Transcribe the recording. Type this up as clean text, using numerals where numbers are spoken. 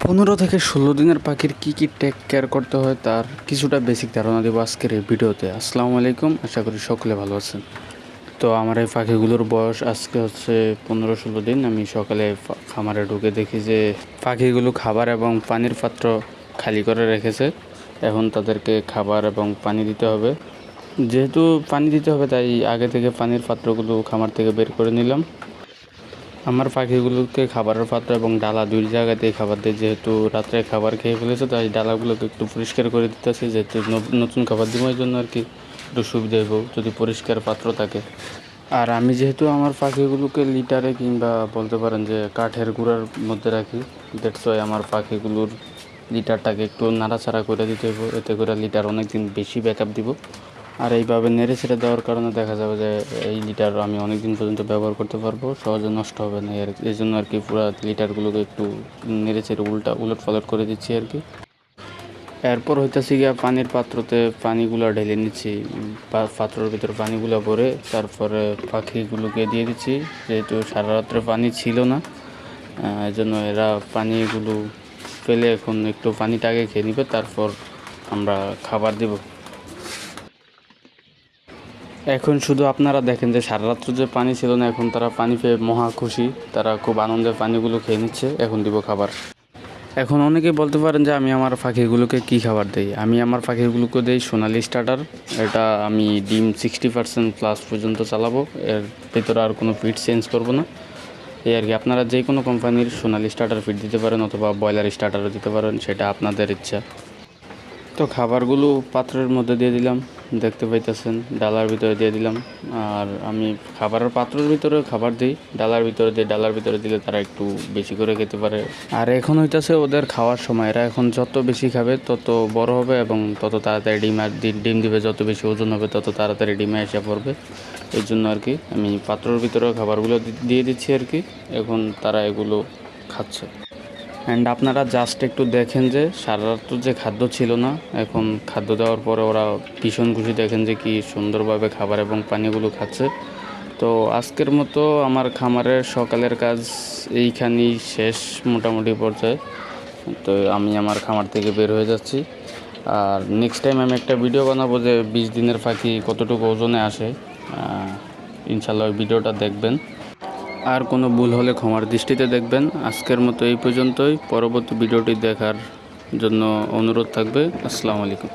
15 থেকে 16 দিনের পাখির কী টেক কেয়ার করতে হয় তার কিছুটা বেসিক ধারণা দেবো আজকের এই ভিডিওতে। আসসালামু আলাইকুম, আশা করি সকলে ভালো আছেন। তো আমার এই পাখিগুলোর বয়স আজকে হচ্ছে 15-16 দিন। আমি সকালে খামারে ঢুকে দেখি যে পাখিগুলো খাবার এবং পানির পাত্র খালি করে রেখেছে। এখন তাদেরকে খাবার এবং পানি দিতে হবে। যেহেতু পানি দিতে হবে তাই আগে থেকে পানির পাত্রগুলো খামার থেকে বের করে নিলাম। আমার পাখিগুলোকে খাবারের পাত্র এবং ডালা দুই জায়গাতেই খাবার দিই। যেহেতু রাত্রে খাবার খেয়ে ফেলেছে তাই ডালাগুলোকে একটু পরিষ্কার করে দিতেছি, যেহেতু নতুন খাবার দিব এই জন্য আর কি একটু সুবিধা হইব যদি পরিষ্কার পাত্র থাকে। আর আমি যেহেতু আমার পাখিগুলোকে লিটারে কিংবা বলতে পারেন যে কাঠের গুঁড়ার মধ্যে রাখি, দ্যাটস ওয়াই আমার পাখিগুলোর লিটারটাকে একটু নাড়াচাড়া করে দিতে হইব, এতে করে লিটার অনেক দিন বেশি ব্যাকআপ দিব। আর এইভাবে নেড়ে ছেড়ে দেওয়ার কারণে দেখা যাবে যে এই লিটার আমি অনেক দিন পর্যন্ত ব্যবহার করতে পারবো, সহজে নষ্ট হবে না। এই জন্য আর কি পুরো লিটারগুলোকে একটু নেড়ে ছেড়ে উলট পালট করে দিচ্ছি আর কি। এরপর হইতেছি গিয়া পানির পাত্রতে পানিগুলো ঢেলে নিচ্ছি, পাত্রের ভিতরে পানিগুলো ভরে তারপরে পাখিগুলোকে দিয়ে দিচ্ছি। যেহেতু সারা রাত্রে পানি ছিল না, এই জন্য এরা পানিগুলো ফেলে এখন একটু পানিটা আগে খেয়ে নিবে, তারপর আমরা খাবার দেব। এখন শুধু আপনারা দেখেন যে সারা রাত্র যে পানি ছিল না, এখন তারা পানি পেয়ে মহা খুশি, তারা খুব আনন্দে পানিগুলো খেয়ে নিচ্ছে। এখন দিব খাবার। এখন অনেকেই বলতে পারেন যে আমি আমার পাখিগুলোকে কী খাবার দেই। আমি আমার পাখিগুলোকে দেই সোনালি স্টার্টার। এটা আমি ডিম 60% প্লাস পর্যন্ত চালাবো, এর ভিতরে আর কোনো ফিড চেঞ্জ করব না। এই আর কি, আপনারা যে কোনো কোম্পানির সোনালি স্টার্টার ফিড দিতে পারেন অথবা ব্রয়লার স্টার্টারও দিতে পারেন, সেটা আপনাদের ইচ্ছা। তো খাবারগুলো পাত্রের মধ্যে দিয়ে দিলাম, দেখতে পাইতেছেন ডালার ভিতরে দিয়ে দিলাম। আর আমি খাবারের পাত্রের ভিতরে খাবার দিই, ডালার ভিতরে দিই। ডালার ভিতরে দিলে তারা একটু বেশি করে খেতে পারে। আর এখন হইতেছে ওদের খাওয়ার সময়। এরা এখন যত বেশি খাবে তত বড় হবে এবং তত তাড়াতাড়ি ডিম দিবে। যত বেশি ওজন হবে তত তাড়াতাড়ি ডিমে এসে পড়বে। এই জন্য আর কি আমি পাত্রের ভিতরে খাবারগুলো দিয়ে দিচ্ছি আর কি। এখন তারা এগুলো খাচ্ছে। অ্যান্ড আপনারা জাস্ট একটু দেখেন যে সারা রাত্র যে খাদ্য ছিল না, এখন খাদ্য দেওয়ার পরে ওরা ভীষণ খুশি। দেখেন যে কি সুন্দরভাবে খাবার এবং পানিগুলো খাচ্ছে। তো আজকের মতো আমার খামারের সকালের কাজ এইখানেই শেষ মোটামুটি পর্যায়ে। তো আমি আমার খামার থেকে বের হয়ে যাচ্ছি। আর নেক্সট টাইম আমি একটা ভিডিও বানাবো যে 20 দিনের পাখি কতটুকু ওজনে আসে। ইনশাল্লাহ ওই ভিডিওটা দেখবেন। আর কোনো ভুল হলে ক্ষমার দৃষ্টিতে দেখবেন। আজকের মতো এই পর্যন্তই। পরবর্তী ভিডিওটি দেখার জন্য অনুরোধ থাকবে। আসসালামু আলাইকুম।